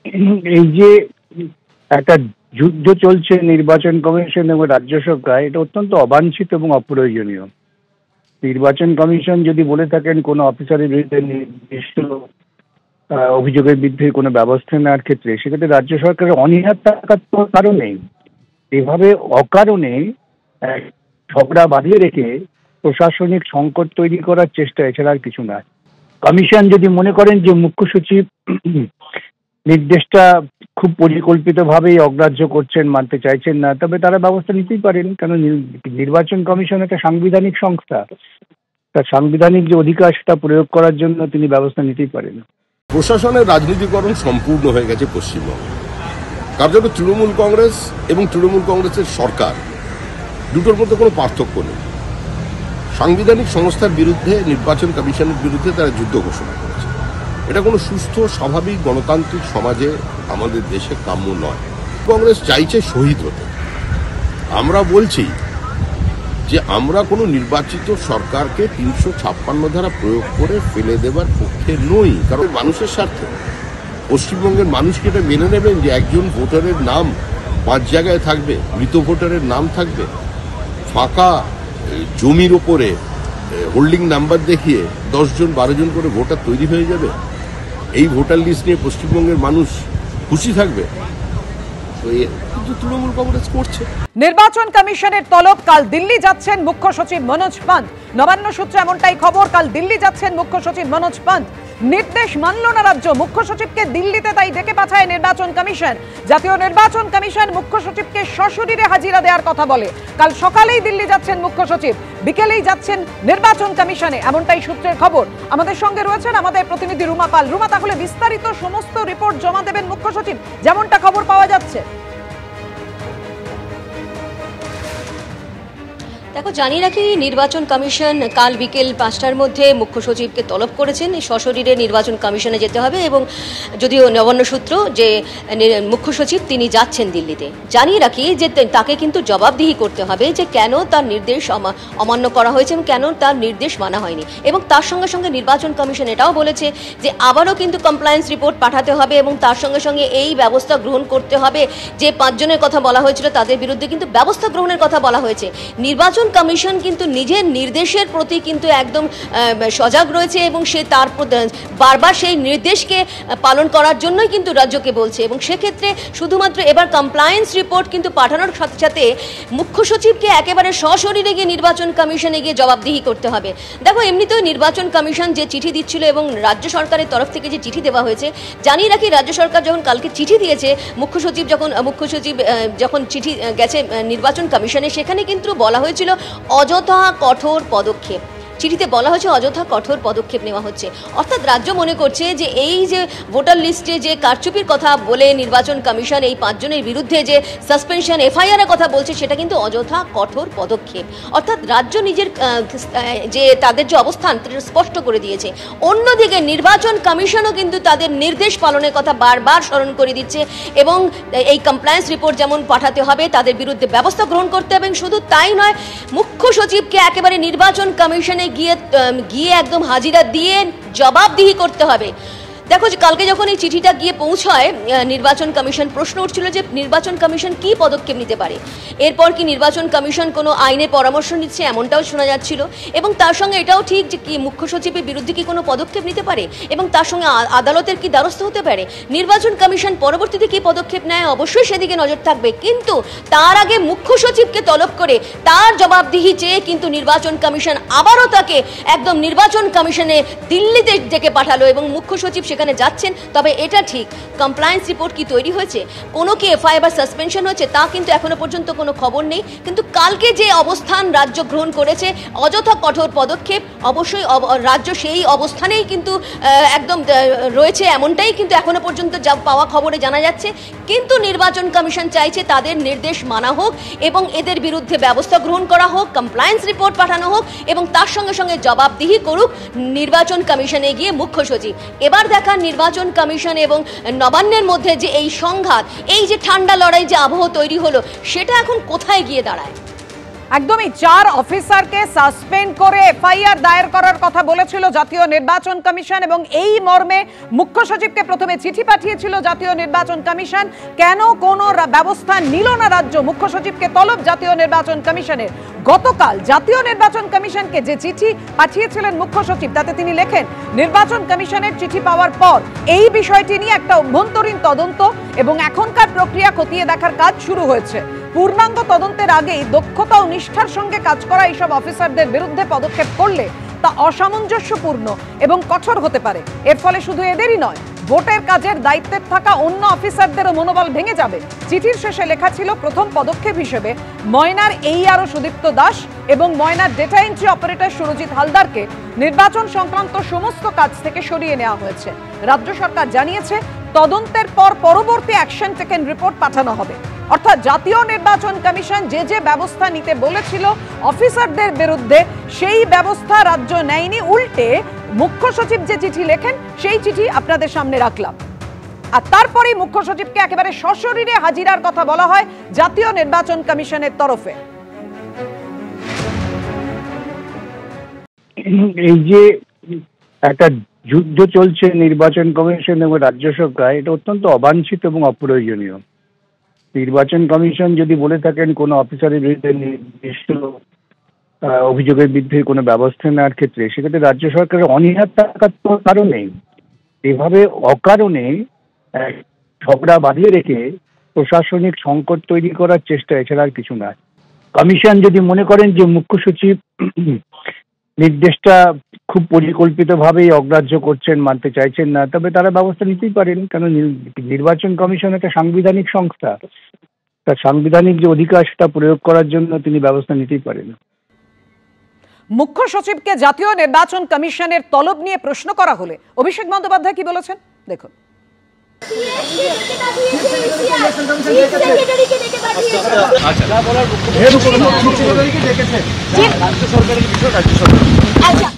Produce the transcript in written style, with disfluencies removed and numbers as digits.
এই যে একটা যুদ্ধ চলছে নির্বাচন কমিশন এবং রাজ্য সরকার, এটা অত্যন্ত অবাঞ্ছিত এবং অপ্রয়োজনীয়। নির্বাচন কমিশন যদি বলে থাকেন কোনো অফিসারের বিরুদ্ধে নির্দিষ্ট অভিযোগের বিরুদ্ধে কোনো ব্যবস্থা নেওয়ার ক্ষেত্রে, সেক্ষেত্রে রাজ্য সরকারের অনীহা থাকার তো কারণ নেই। এভাবে অকারণে ঝগড়া বাঁধিয়ে রেখে প্রশাসনিক সংকট তৈরি করার চেষ্টা, এছাড়া আর কিছু না। কমিশন যদি মনে করেন যে মুখ্য সচিব নির্দেশটা খুব পরিকল্পিতভাবেই অগ্রাহ্য করছেন, মানতে চাইছেন না, তবে তারা ব্যবস্থা নিতেই পারেন। কারণ নির্বাচন কমিশন একটা সাংবিধানিক সংস্থা, তার সাংবিধানিক যে অধিকার সেটা প্রয়োগ করার জন্য তিনি ব্যবস্থা নিতেই পারেন। প্রশাসনের রাজনীতিকরণ সম্পূর্ণ হয়ে গেছে পশ্চিমবঙ্গে। তার জন্য তৃণমূল কংগ্রেস এবং তৃণমূল কংগ্রেসের সরকার দুটোর মধ্যে কোনো পার্থক্য নেই। সাংবিধানিক সংস্থার বিরুদ্ধে, নির্বাচন কমিশনের বিরুদ্ধে তারা যুদ্ধ ঘোষণা করেছে। এটা কোনো সুস্থ স্বাভাবিক গণতান্ত্রিক সমাজে আমাদের দেশে কাম্য নয়। কংগ্রেস চাইছে শহীদ হতে। আমরা বলছি যে আমরা কোনো নির্বাচিত সরকারকে ৩৫৬ ধারা প্রয়োগ করে ফেলে দেবার পক্ষে নই, কারণ মানুষের স্বার্থে। পশ্চিমবঙ্গের মানুষকে এটা মেনে নেবেন যে একজন ভোটারের নাম ৫ জায়গায় থাকবে, মৃত ভোটারের নাম থাকবে, ফাঁকা জমির ওপরে হোল্ডিং নাম্বার দেখিয়ে ১০ জন ১২ জন করে ভোটার তৈরি হয়ে যাবে। এই ভোটার লিস্ট নিয়ে পশ্চিমবঙ্গের মানুষ খুশি থাকবে? কিন্তু তৃণমূল কংগ্রেস করছে। নির্বাচন কমিশনের তলব, কাল দিল্লি যাচ্ছেন মুখ্য সচিব মনোজ পান্ত। নবান্ন সূত্রে এমনটাই খবর, কাল দিল্লি যাচ্ছেন মুখ্য সচিব মনোজ পান্ত। নির্দেশ মানল না রাজ্য, মুখ্য সচিবকে দিল্লিতে তাই ডেকে পাঠায় নির্বাচন কমিশন। জাতীয় নির্বাচন কমিশন মুখ্য সচিবকে সশরীরে হাজিরা দেওয়ার কথা বলে। কাল সকালেই দিল্লি যাচ্ছেন মুখ্য সচিব, বিকেলেই যাচ্ছেন নির্বাচন কমিশনে, এমনটাই সূত্রের খবর। আমাদের সঙ্গে রয়েছেন আমাদের প্রতিনিধি রুমা পাল। রুমা, তাহলে বিস্তারিত সমস্ত রিপোর্ট জমা দেবেন মুখ্য সচিব, যেমনটা খবর পাওয়া যাচ্ছে। দেখো, জানিয়ে রাখি, নির্বাচন কমিশন কাল বিকেল ৫টার মধ্যে মুখ্য সচিবকে তলব করেছেন। সশরীরে নির্বাচন কমিশনে যেতে হবে এবং যদিও নবান্ন সূত্র যে মুখ্য সচিব তিনি যাচ্ছেন দিল্লিতে। জানিয়ে রাখি যে তাকে কিন্তু জবাবদিহি করতে হবে যে কেন তার নির্দেশ অমান্য করা হয়েছে এবং কেন তার নির্দেশ মানা হয়নি। এবং তার সঙ্গে সঙ্গে নির্বাচন কমিশন এটাও বলেছে যে আবারও কিন্তু কমপ্লায়েন্স রিপোর্ট পাঠাতে হবে এবং তার সঙ্গে সঙ্গে এই ব্যবস্থা গ্রহণ করতে হবে। যে ৫ জনের কথা বলা হয়েছিল তাদের বিরুদ্ধে কিন্তু ব্যবস্থা গ্রহণের কথা বলা হয়েছে। নির্বাচন কমিশন কিন্তু নিজের নির্দেশের প্রতি কিন্তু একদম সজাগ রয়েছে এবং সে তার বারবার সেই নির্দেশকে পালন করার জন্যই কিন্তু রাজ্যকে বলছে। এবং সেক্ষেত্রে শুধুমাত্র এবার কমপ্লায়েন্স রিপোর্ট কিন্তু পাঠানোর সাথে সাথে মুখ্য সচিবকে একেবারে সশরীরে গিয়ে নির্বাচন কমিশনে গিয়ে জবাবদিহি করতে হবে। দেখো, এমনিতেও নির্বাচন কমিশন যে চিঠি দিচ্ছিল এবং রাজ্য সরকারের তরফ থেকে যে চিঠি দেওয়া হয়েছে, জানিয়ে রাখি রাজ্য সরকার যখন কালকে চিঠি দিয়েছে, মুখ্য সচিব যখন চিঠি গেছে নির্বাচন কমিশনে, সেখানে কিন্তু বলা হয়েছিল অযথা কঠোর পদক্ষেপ। চিঠিতে বলা হয়েছে অযথা কঠোর পদক্ষেপ নেওয়া হচ্ছে। অর্থাৎ রাজ্য মনে করছে যে এই যে ভোটার লিস্টে যে কারচুপির কথা বলে নির্বাচন কমিশন এই ৫ জনের বিরুদ্ধে যে সাসপেনশন এফআইআর এর কথা বলছে, সেটা কিন্তু অযথা কঠোর পদক্ষেপ। অর্থাৎ রাজ্য নিজের যে তাদের যে অবস্থান স্পষ্ট করে দিয়েছে। অন্যদিকে নির্বাচন কমিশনও কিন্তু তাদের নির্দেশ পালনের কথা বারবার স্মরণ করে দিচ্ছে এবং এই কমপ্লায়েন্স রিপোর্ট যেমন পাঠাতে হবে, তাদের বিরুদ্ধে ব্যবস্থা গ্রহণ করতে হবে। শুধু তাই নয়, মুখ্য সচিবকে একেবারে নির্বাচন কমিশনে গিয়ে একদম হাজিরা দিয়ে জবাবদিহি করতে হবে। দেখো, কালকে যখন এই চিঠিটা গিয়ে পৌঁছায় নির্বাচন কমিশন, প্রশ্ন উঠছিল যে নির্বাচন কমিশন কি পদক্ষেপ নিতে পারে। এরপর কি নির্বাচন কমিশন কোনো আইনের পরামর্শ নিচ্ছে, এমনটাও শোনা যাচ্ছিল। এবং তার সঙ্গে এটাও ঠিক যে কি মুখ্য সচিবের বিরুদ্ধে কি কোনো পদক্ষেপ নিতে পারে এবং তার সঙ্গে আদালতের কি দ্বারস্থ হতে পারে। নির্বাচন কমিশন পরবর্তীতে কি পদক্ষেপ নেয় অবশ্যই সেদিকে নজর থাকবে, কিন্তু তার আগে মুখ্য সচিবকে তলব করে তার জবাবদিহি চেয়ে কিন্তু নির্বাচন কমিশন আবারও তাকে একদম নির্বাচন কমিশনে দিল্লিতে ডেকে পাঠালো এবং মুখ্য সচিব সেখানে যাচ্ছেন। তবে এটা ঠিক, কমপ্লায়েন্স রিপোর্ট কি তৈরি হয়েছে, কোনো কি এফআইআর বা সাসপেনশন হয়েছে, তা কিন্তু এখনো পর্যন্ত কোনো খবর নেই। কিন্তু কালকে যে অবস্থান রাজ্য গ্রহণ করেছে, অযথা কঠোর পদক্ষেপ, অবশ্যই রাজ্য সেই অবস্থানেই কিন্তু একদম রয়েছে, এমনটাই কিন্তু এখনো পর্যন্ত যা পাওয়া খবরে জানা যাচ্ছে। কিন্তু নির্বাচন কমিশন চাইছে তাদের নির্দেশ মানা হোক এবং এদের বিরুদ্ধে ব্যবস্থা গ্রহণ করা হোক, কমপ্লায়েন্স রিপোর্ট পাঠানো হোক এবং তার সঙ্গে সঙ্গে জবাবদিহি করুক নির্বাচন কমিশনে গিয়ে মুখ্য সচিব। এবার দেখা নির্বাচন কমিশন এবং নবান্নের মধ্যে যে এই সংঘাত, এই যে ঠান্ডা লড়াই যে আবহ তৈরি হলো, সেটা এখন কোথায় গিয়ে দাঁড়ায়। একদমই 4 অফিসারকে সাসপেন্ড করে এফআইআর দায়ের করার কথা বলেছিল জাতীয় নির্বাচন কমিশন এবং এই মর্মে মুখ্য সচিবকে প্রথমে চিঠি পাঠিয়েছিল জাতীয় নির্বাচন কমিশন। কেন কোনো ব্যবস্থা নিল না রাজ্য? মুখ্য সচিবকে তলব জাতীয় নির্বাচন কমিশনের। গতকাল জাতীয় নির্বাচন কমিশনকে যে চিঠি পাঠিয়েছিলেন মুখ্য সচিব তাতে তিনি লেখেন, নির্বাচন কমিশনের চিঠি পাওয়ার পর এই বিষয়টি নিয়ে একটা অভ্যন্তরীণ তদন্ত এবং এখনকার প্রক্রিয়া খতিয়ে দেখার কাজ শুরু হয়েছে। পূর্ণাঙ্গ তদন্তের আগেই দক্ষতা ও নিষ্ঠার সঙ্গে কাজ করা এইসব অফিসারদের বিরুদ্ধে পদক্ষেপ করলে তা অসামঞ্জস্যপূর্ণ এবং কঠোর হতে পারে। এর ফলে শুধু এদেরই নয়, ভোটের কাজের দায়িত্বে থাকা অন্য অফিসারদেরও মনোবল ভেঙে যাবে। চিঠির শেষে লেখা ছিল, প্রথম পদক্ষেপ হিসেবে ময়নার ARO সুদীপ্ত দাস এবং ময়নার ডেটা এন্ট্রি অপারেটর সুরজিৎ হালদারকে নির্বাচন সংক্রান্ত সমস্ত কাজ থেকে সরিয়ে নেওয়া হয়েছে। রাজ্য সরকার জানিয়েছে, তদন্তের পর পরবর্তী অ্যাকশন টেকেন রিপোর্ট পাঠানো হবে। অর্থাৎ জাতীয় নির্বাচন কমিশন যে ব্যবস্থা নিতে বলেছিল অফিসারদের বিরুদ্ধে, সেই ব্যবস্থা রাজ্য নেয়নি। উল্টে মুখ্য সচিব যে চিঠি লেখেন সেই চিঠি আপনাদের সামনে রাখলাম। আর তারপরেই মুখ্য সচিবকে একেবারে সশরীরে হাজিরার কথা বলা হয় জাতীয় নির্বাচন কমিশনের তরফে। এই যে একটা যুদ্ধ চলছে নির্বাচন কমিশন এবং রাজ্য সরকার, এটা অত্যন্ত অবাঞ্ছিত এবং অপ্রয়োজনীয়। নির্বাচন কমিশন যদি বলে থাকেন কোনো অফিসারের বিরুদ্ধে নির্দিষ্ট অভিযোগের বিরুদ্ধে কোনো ব্যবস্থা নেওয়ার ক্ষেত্রে, সেক্ষেত্রে রাজ্য সরকারের অনীহা থাকার তো কারণেই এভাবে অকারণে ঝগড়া বাঁধিয়ে রেখে প্রশাসনিক সংকট তৈরি করার চেষ্টা, এছাড়া আর কিছু না। কমিশন যদি মনে করেন যে মুখ্য সচিব নির্দেশটা খুব পরিকল্পিতভাবেই অগ্রাহ্য করছেন, মানতে চাইছেন না, তবে তারা ব্যবস্থা নিতেই পারেন। কারণ নির্বাচন কমিশন একটা সাংবিধানিক সংস্থা, তার সাংবিধানিক যে অধিকার সেটা প্রয়োগ করার জন্য তিনি ব্যবস্থা নিতেই পারেন। মুখ্য সচিবকে জাতীয় নির্বাচন কমিশনের তলব নিয়ে প্রশ্ন করা হলে অভিষেক বন্দ্যোপাধ্যায় কি বলেছেন দেখুন। আচ্ছা